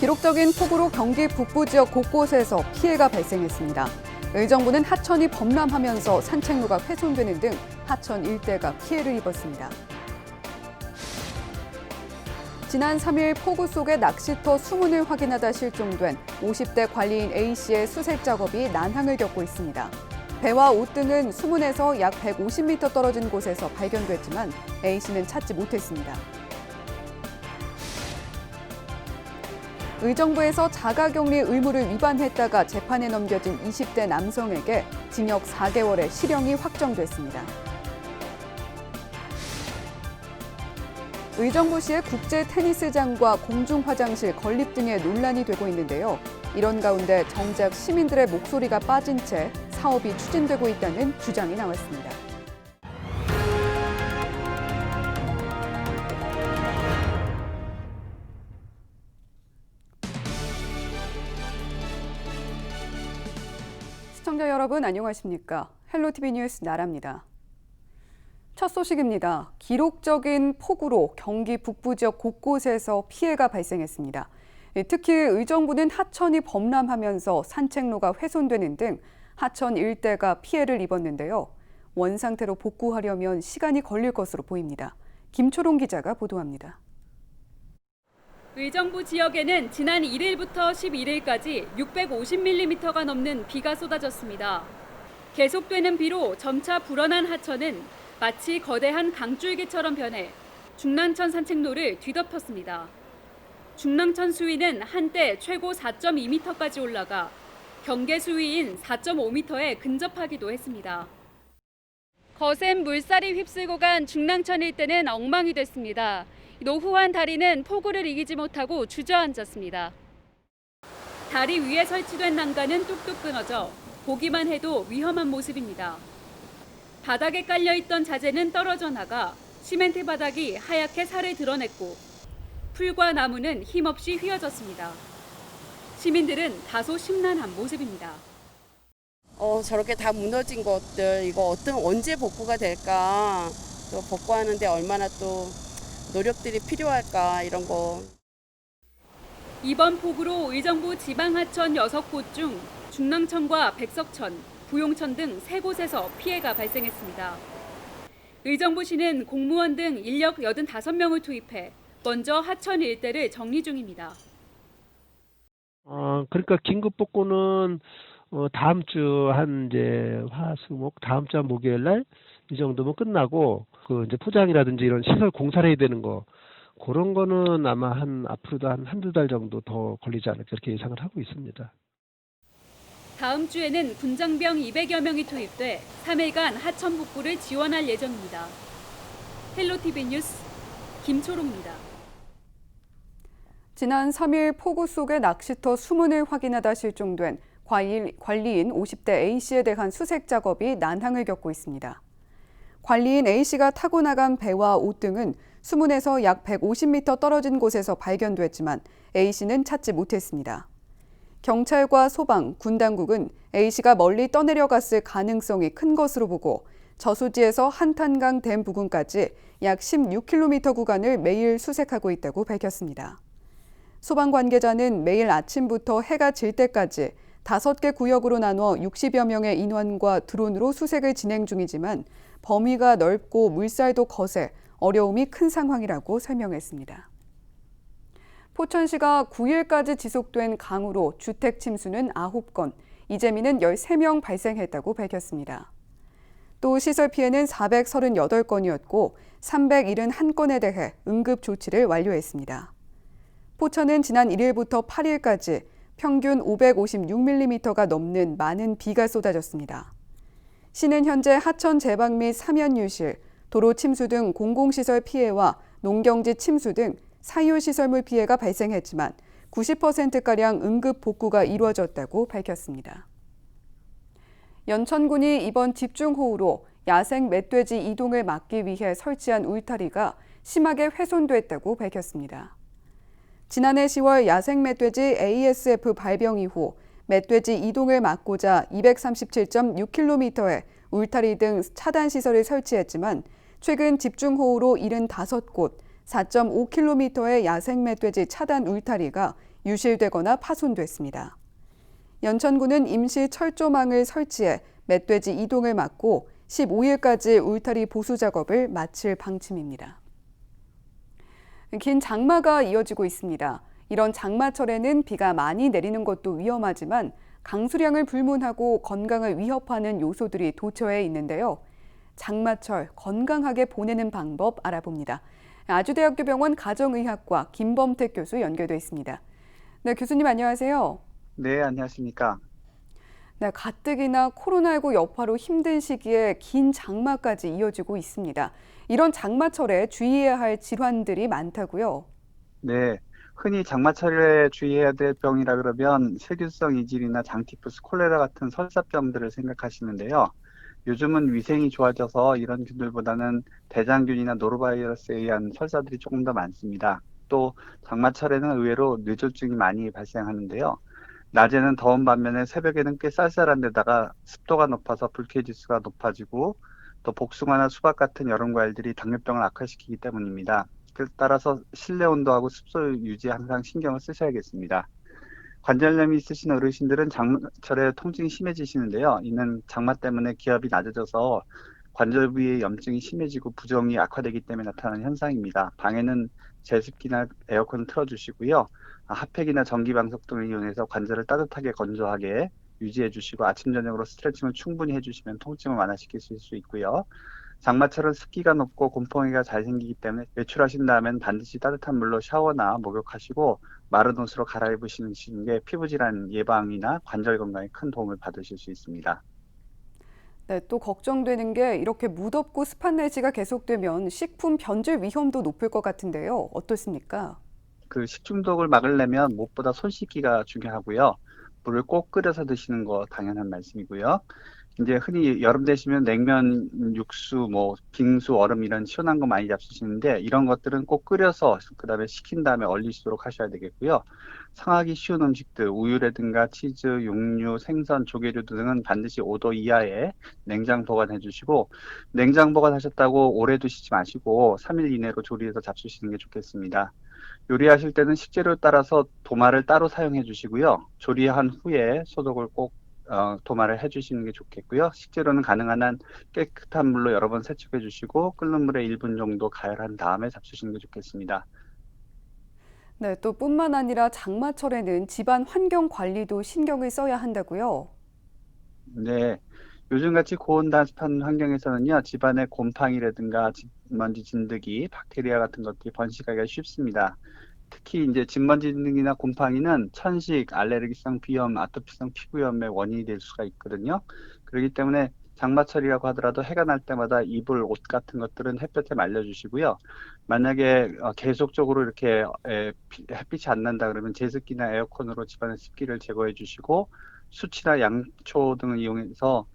기록적인 폭우로 경기 북부 지역 곳곳에서 피해가 발생했습니다. 의정부는 하천이 범람하면서 산책로가 훼손되는 등 하천 일대가 피해를 입었습니다. 지난 3일 폭우 속에 낚시터 수문을 확인하다 실종된 50대 관리인 A씨의 수색 작업이 난항을 겪고 있습니다. 배와 옷 등은 수문에서 약 150m 떨어진 곳에서 발견됐지만 A씨는 찾지 못했습니다. 의정부에서 자가격리 의무를 위반했다가 재판에 넘겨진 20대 남성에게 징역 4개월의 실형이 확정됐습니다. 의정부시의 국제 테니스장과 공중 화장실 건립 등의 논란이 되고 있는데요. 이런 가운데 정작 시민들의 목소리가 빠진 채 사업이 추진되고 있다는 주장이 나왔습니다. 시청자 여러분 안녕하십니까? 헬로티비 뉴스 나라입니다. 첫 소식입니다. 기록적인 폭우로 경기 북부 지역 곳곳에서 피해가 발생했습니다. 특히 의정부는 하천이 범람하면서 산책로가 훼손되는 등 하천 일대가 피해를 입었는데요. 원상태로 복구하려면 시간이 걸릴 것으로 보입니다. 김초롱 기자가 보도합니다. 의정부 지역에는 지난 1일부터 11일까지 650mm가 넘는 비가 쏟아졌습니다. 계속되는 비로 점차 불어난 하천은 마치 거대한 강줄기처럼 변해 중랑천 산책로를 뒤덮었습니다. 중랑천 수위는 한때 최고 4.2m까지 올라가 경계 수위인 4.5m에 근접하기도 했습니다. 거센 물살이 휩쓸고 간 중랑천 일대는 엉망이 됐습니다. 노후한 다리는 폭우를 이기지 못하고 주저앉았습니다. 다리 위에 설치된 난간은 뚝뚝 끊어져 보기만 해도 위험한 모습입니다. 바닥에 깔려있던 자재는 떨어져 나가 시멘트 바닥이 하얗게 살을 드러냈고 풀과 나무는 힘없이 휘어졌습니다. 시민들은 다소 심란한 모습입니다. 저렇게 다 무너진 것들 이거 언제 복구가 될까? 또 복구하는데 얼마나 또 노력들이 필요할까 이런 거. 이번 폭우로 의정부 지방하천 6곳 중 중랑천과 백석천, 부용천 등 3곳에서 피해가 발생했습니다. 의정부시는 공무원 등 인력 85명을 투입해 먼저 하천 일대를 정리 중입니다. 그러니까 긴급 복구는 다음 주 이제 화수목 다음 주 목요일 날 이 정도면 끝나고 이제 포장이라든지 이런 시설 공사를 해야 되는 거 그런 거는 아마 앞으로도 한두 달 정도 더 걸리지 않을까 그렇게 예상을 하고 있습니다. 다음 주에는 군장병 200여 명이 투입돼 3일간 하천 복구를 지원할 예정입니다. 헬로티비 뉴스 김초롱입니다. 지난 3일 폭우 속에 낚시터 수문을 확인하다 실종된 관리인 50대 A씨에 대한 수색 작업이 난항을 겪고 있습니다. 관리인 A씨가 타고 나간 배와 옷 등은 수문에서 약 150m 떨어진 곳에서 발견됐지만 A씨는 찾지 못했습니다. 경찰과 소방, 군 당국은 A씨가 멀리 떠내려갔을 가능성이 큰 것으로 보고 저수지에서 한탄강 댐 부근까지 약 16km 구간을 매일 수색하고 있다고 밝혔습니다. 소방 관계자는 매일 아침부터 해가 질 때까지 5개 구역으로 나눠 60여 명의 인원과 드론으로 수색을 진행 중이지만 범위가 넓고 물살도 거세 어려움이 큰 상황이라고 설명했습니다. 포천시가 9일까지 지속된 강우로 주택 침수는 9건, 이재민은 13명 발생했다고 밝혔습니다. 또 시설 피해는 438건이었고 371건에 대해 응급 조치를 완료했습니다. 포천은 지난 1일부터 8일까지 평균 556mm가 넘는 많은 비가 쏟아졌습니다. 시는 현재 하천 제방 및 사면 유실, 도로 침수 등 공공시설 피해와 농경지 침수 등 사유시설물 피해가 발생했지만 90%가량 응급 복구가 이루어졌다고 밝혔습니다. 연천군이 이번 집중호우로 야생 멧돼지 이동을 막기 위해 설치한 울타리가 심하게 훼손됐다고 밝혔습니다. 지난해 10월 야생 멧돼지 ASF 발병 이후 멧돼지 이동을 막고자 237.6km의 울타리 등 차단 시설을 설치했지만 최근 집중호우로 75곳, 4.5km의 야생 멧돼지 차단 울타리가 유실되거나 파손됐습니다. 연천군은 임시 철조망을 설치해 멧돼지 이동을 막고 15일까지 울타리 보수 작업을 마칠 방침입니다. 긴 장마가 이어지고 있습니다. 이런 장마철에는 비가 많이 내리는 것도 위험하지만 강수량을 불문하고 건강을 위협하는 요소들이 도처에 있는데요. 장마철 건강하게 보내는 방법 알아봅니다. 아주대학교 병원 가정의학과 김범택 교수 연결돼 있습니다. 네, 교수님 안녕하세요. 네, 안녕하십니까. 네, 가뜩이나 코로나19 여파로 힘든 시기에 긴 장마까지 이어지고 있습니다. 이런 장마철에 주의해야 할 질환들이 많다고요? 네, 흔히 장마철에 주의해야 될 병이라 그러면 세균성 이질이나 장티푸스, 콜레라 같은 설사병들을 생각하시는데요. 요즘은 위생이 좋아져서 이런 균들보다는 대장균이나 노로바이러스에 의한 설사들이 조금 더 많습니다. 또 장마철에는 의외로 뇌졸중이 많이 발생하는데요. 낮에는 더운 반면에 새벽에는 꽤 쌀쌀한 데다가 습도가 높아서 불쾌지수가 높아지고 또 복숭아나 수박 같은 여름 과일들이 당뇨병을 악화시키기 때문입니다. 따라서 실내 온도하고 습도 유지에 항상 신경을 쓰셔야겠습니다. 관절염이 있으신 어르신들은 장마철에 통증이 심해지시는데요. 이는 장마 때문에 기압이 낮아져서 관절 부위의 염증이 심해지고 부종이 악화되기 때문에 나타나는 현상입니다. 방에는 제습기나 에어컨을 틀어주시고요. 핫팩이나 전기방석 등을 이용해서 관절을 따뜻하게 건조하게 유지해 주시고 아침 저녁으로 스트레칭을 충분히 해주시면 통증을 완화시킬 수 있고요. 장마철은 습기가 높고 곰팡이가 잘 생기기 때문에 외출하신 다음엔 반드시 따뜻한 물로 샤워나 목욕하시고 마른 옷으로 갈아입으시는 게 피부 질환 예방이나 관절 건강에 큰 도움을 받으실 수 있습니다. 네, 또 걱정되는 게 이렇게 무덥고 습한 날씨가 계속되면 식품 변질 위험도 높을 것 같은데요. 어떻습니까? 그 식중독을 막으려면 무엇보다 손 씻기가 중요하고요. 물을 꼭 끓여서 드시는 거 당연한 말씀이고요. 이제 흔히 여름 되시면 냉면, 육수, 빙수, 얼음 이런 시원한 거 많이 잡수시는데 이런 것들은 꼭 끓여서 그다음에 식힌 다음에 얼리시도록 하셔야 되겠고요. 상하기 쉬운 음식들, 우유라든가 치즈, 육류, 생선, 조개류 등은 반드시 5도 이하에 냉장 보관해 주시고 냉장 보관하셨다고 오래 두시지 마시고 3일 이내로 조리해서 잡수시는 게 좋겠습니다. 요리하실 때는 식재료에 따라서 도마를 따로 사용해 주시고요. 조리한 후에 소독을 꼭 도마를 해주시는 게 좋겠고요. 식재료는 가능한 한 깨끗한 물로 여러 번 세척해 주시고 끓는 물에 1분 정도 가열한 다음에 잡수시는 게 좋겠습니다. 네, 또 뿐만 아니라 장마철에는 집안 환경 관리도 신경을 써야 한다고요? 네. 요즘같이 고온단습한 환경에서는요, 집안의 곰팡이라든가 진먼지, 진드기, 박테리아 같은 것들이 번식하기가 쉽습니다. 특히 이제 진먼지 진드기나 곰팡이는 천식, 알레르기성 비염, 아토피성 피부염의 원인이 될 수가 있거든요. 그렇기 때문에 장마철이라고 하더라도 해가 날 때마다 이불, 옷 같은 것들은 햇볕에 말려주시고요. 만약에 계속적으로 이렇게 햇빛이 안 난다 그러면 제습기나 에어컨으로 집안의 습기를 제거해 주시고 수치나 양초 등을 이용해서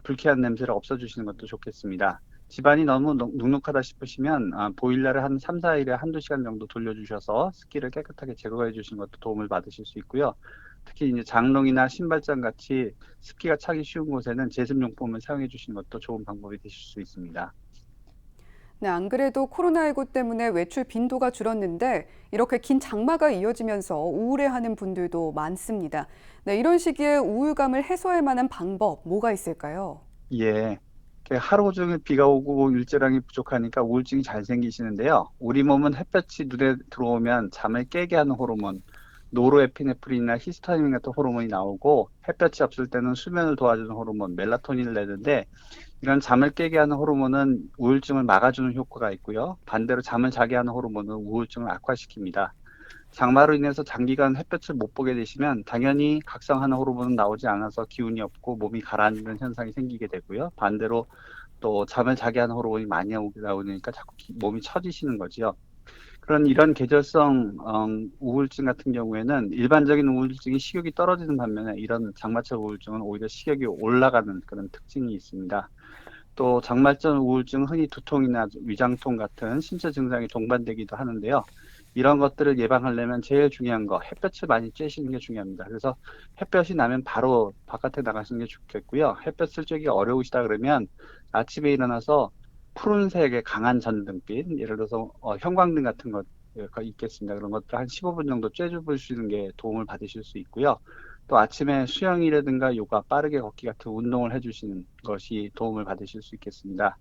불쾌한 냄새를 없애주시는 것도 좋겠습니다. 집안이 너무 눅눅하다 싶으시면 보일러를 한 3, 4일에 한두 시간 정도 돌려주셔서 습기를 깨끗하게 제거해 주시는 것도 도움을 받으실 수 있고요. 특히 이제 장롱이나 신발장 같이 습기가 차기 쉬운 곳에는 제습용품을 사용해 주시는 것도 좋은 방법이 되실 수 있습니다. 네, 안 그래도 코로나19 때문에 외출 빈도가 줄었는데 이렇게 긴 장마가 이어지면서 우울해하는 분들도 많습니다. 네, 이런 시기에 우울감을 해소할 만한 방법 뭐가 있을까요? 예. 하루 종일 비가 오고 일조량이 부족하니까 우울증이 잘 생기시는데요. 우리 몸은 햇볕이 눈에 들어오면 잠을 깨게 하는 호르몬, 노르에피네프린이나 히스타민 같은 호르몬이 나오고 햇볕이 없을 때는 수면을 도와주는 호르몬, 멜라토닌을 내는데 이런 잠을 깨게 하는 호르몬은 우울증을 막아주는 효과가 있고요. 반대로 잠을 자게 하는 호르몬은 우울증을 악화시킵니다. 장마로 인해서 장기간 햇볕을 못 보게 되시면 당연히 각성하는 호르몬은 나오지 않아서 기운이 없고 몸이 가라앉는 현상이 생기게 되고요. 반대로 또 잠을 자게 하는 호르몬이 많이 나오니까 자꾸 몸이 처지시는 거죠. 이런 계절성 우울증 같은 경우에는 일반적인 우울증이 식욕이 떨어지는 반면에 이런 장마철 우울증은 오히려 식욕이 올라가는 그런 특징이 있습니다. 또 장마철 우울증은 흔히 두통이나 위장통 같은 신체 증상이 동반되기도 하는데요. 이런 것들을 예방하려면 제일 중요한 거 햇볕을 많이 쬐시는 게 중요합니다. 그래서 햇볕이 나면 바로 바깥에 나가시는 게 좋겠고요. 햇볕을 쬐기 어려우시다 그러면 아침에 일어나서 푸른색의 강한 전등빛, 예를 들어서 형광등 같은 것 있겠습니다. 그런 것들 한 15분 정도 쬐줘 보시는 게 도움을 받으실 수 있고요. 또 아침에 수영이라든가 요가, 빠르게 걷기 같은 운동을 해주시는 것이 도움을 받으실 수 있겠습니다.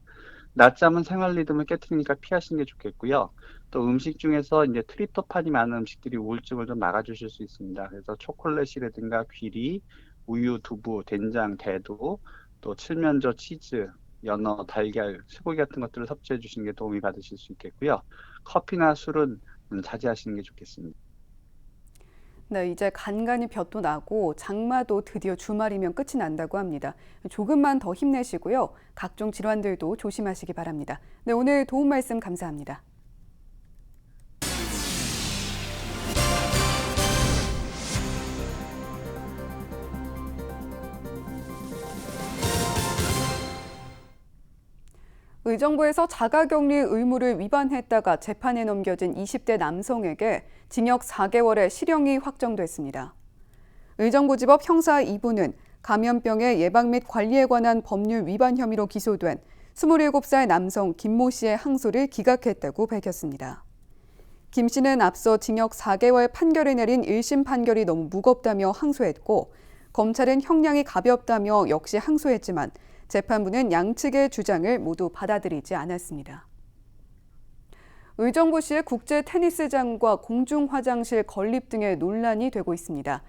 낮잠은 생활 리듬을 깨트리니까 피하시는 게 좋겠고요. 또 음식 중에서 이제 트립토판이 많은 음식들이 우울증을 좀 막아주실 수 있습니다. 그래서 초콜릿이라든가 귀리, 우유, 두부, 된장, 대두, 또 칠면조, 치즈, 연어, 달걀, 쇠고기 같은 것들을 섭취해 주시는 게 도움이 받으실 수 있겠고요. 커피나 술은 자제하시는 게 좋겠습니다. 네, 이제 간간히 볕도 나고 장마도 드디어 주말이면 끝이 난다고 합니다. 조금만 더 힘내시고요. 각종 질환들도 조심하시기 바랍니다. 네, 오늘 도움 말씀 감사합니다. 의정부에서 자가격리 의무를 위반했다가 재판에 넘겨진 20대 남성에게 징역 4개월의 실형이 확정됐습니다. 의정부지법 형사 2부는 감염병의 예방 및 관리에 관한 법률 위반 혐의로 기소된 27살 남성 김모 씨의 항소를 기각했다고 밝혔습니다. 김 씨는 앞서 징역 4개월 판결을 내린 1심 판결이 너무 무겁다며 항소했고, 검찰은 형량이 가볍다며 역시 항소했지만 재판부는 양측의 주장을 모두 받아들이지 않았습니다. 의정부시의 국제 테니스장과 공중 화장실 건립 등의 논란이 되고 있습니다.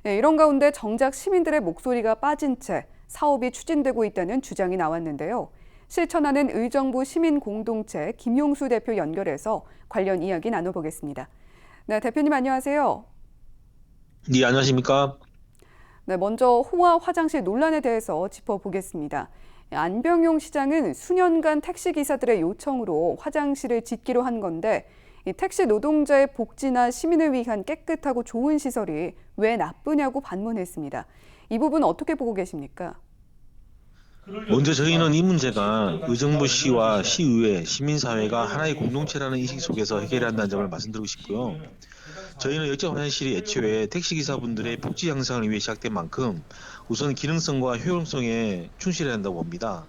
이런 가운데 정작 시민들의 목소리가 빠진 채 사업이 추진되고 있다는 주장이 나왔는데요. 실천하는 의정부 시민공동체 김용수 대표 연결해서 관련 이야기 나눠보겠습니다. 네, 대표님 안녕하세요. 네, 안녕하십니까? 네, 먼저 호화 화장실 논란에 대해서 짚어보겠습니다. 안병용 시장은 수년간 택시기사들의 요청으로 화장실을 짓기로 한 건데, 이 택시 노동자의 복지나 시민을 위한 깨끗하고 좋은 시설이 왜 나쁘냐고 반문했습니다. 이 부분 어떻게 보고 계십니까? 먼저 저희는 이 문제가 의정부시와 시의회, 시민사회가 하나의 공동체라는 인식 속에서 해결해야 한다는 점을 말씀드리고 싶고요. 저희는 역적 화장실이 애초에 택시기사분들의 복지 향상을 위해 시작된 만큼 우선 기능성과 효용성에 충실해야 한다고 봅니다.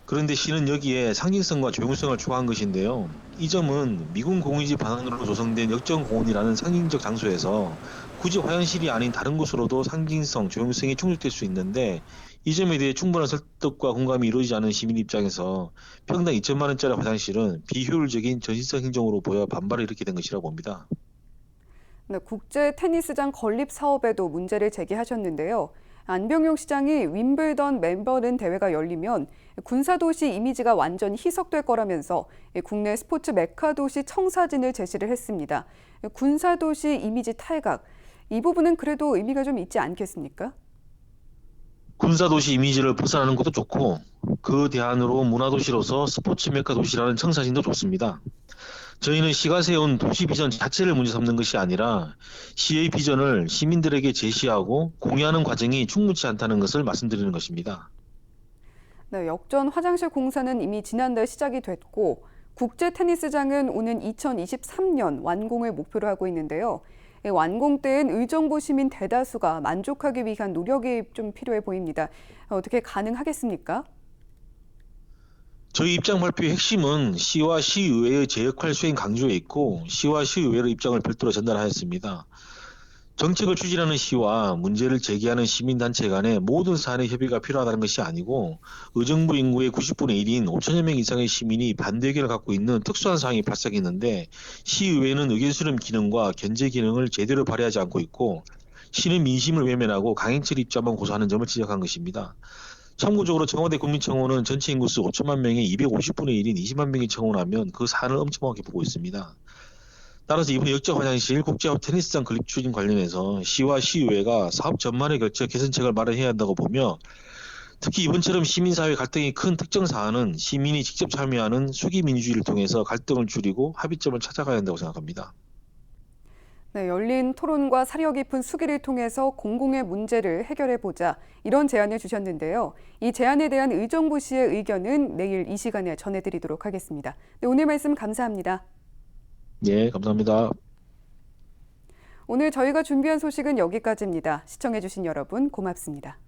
그런데 시는 여기에 상징성과 조용성을 추가한 것인데요. 이 점은 미군 공유지 반환으로 조성된 역정공원이라는 상징적 장소에서 굳이 화장실이 아닌 다른 곳으로도 상징성, 조용성이 충족될 수 있는데, 이 점에 대해 충분한 설득과 공감이 이루어지지 않은 시민 입장에서 평당 2천만 원짜리 화장실은 비효율적인 전시성 행정으로 보여 반발을 일으키게 된 것이라고 봅니다. 네, 국제 테니스장 건립 사업에도 문제를 제기하셨는데요. 안병용 시장이 윈블던 멤버른 대회가 열리면 군사도시 이미지가 완전히 희석될 거라면서 국내 스포츠 메카 도시 청사진을 제시를 했습니다. 군사도시 이미지 탈각, 이 부분은 그래도 의미가 좀 있지 않겠습니까? 군사도시 이미지를 벗어나는 것도 좋고, 그 대안으로 문화도시로서 스포츠 메카 도시라는 청사진도 좋습니다. 저희는 시가 세운 도시 비전 자체를 문제 삼는 것이 아니라 시의 비전을 시민들에게 제시하고 공유하는 과정이 충분치 않다는 것을 말씀드리는 것입니다. 네, 역전 화장실 공사는 이미 지난달 시작이 됐고, 국제 테니스장은 오는 2023년 완공을 목표로 하고 있는데요. 완공 때엔 의정부 시민 대다수가 만족하기 위한 노력이 좀 필요해 보입니다. 어떻게 가능하겠습니까? 저희 입장 발표의 핵심은 시와 시의회의 제 역할 수행 강조에 있고, 시와 시의회의 입장을 별도로 전달하였습니다. 정책을 추진하는 시와 문제를 제기하는 시민단체 간의 모든 사안의 협의가 필요하다는 것이 아니고, 의정부 인구의 90분의 1인 5천여 명 이상의 시민이 반대 의견을 갖고 있는 특수한 상황이 발생했는데, 시의회는 의견 수렴 기능과 견제 기능을 제대로 발휘하지 않고 있고, 시는 민심을 외면하고 강행처 입장만 고수하는 점을 지적한 것입니다. 참고적으로 청와대 국민청원은 전체 인구수 5천만 명의 250분의 1인 20만 명이 청원하면 그 사안을 엄청나게 보고 있습니다. 따라서 이번 역적 화장실 국제화 테니스장 건립 추진 관련해서 시와 시의회가 사업 전반에 걸쳐 개선책을 마련해야 한다고 보며, 특히 이번처럼 시민사회 갈등이 큰 특정 사안은 시민이 직접 참여하는 수기 민주주의를 통해서 갈등을 줄이고 합의점을 찾아가야 한다고 생각합니다. 네, 열린 토론과 사려 깊은 수기를 통해서 공공의 문제를 해결해보자, 이런 제안을 주셨는데요. 이 제안에 대한 의정부시의 의견은 내일 이 시간에 전해드리도록 하겠습니다. 네, 오늘 말씀 감사합니다. 네, 감사합니다. 오늘 저희가 준비한 소식은 여기까지입니다. 시청해주신 여러분 고맙습니다.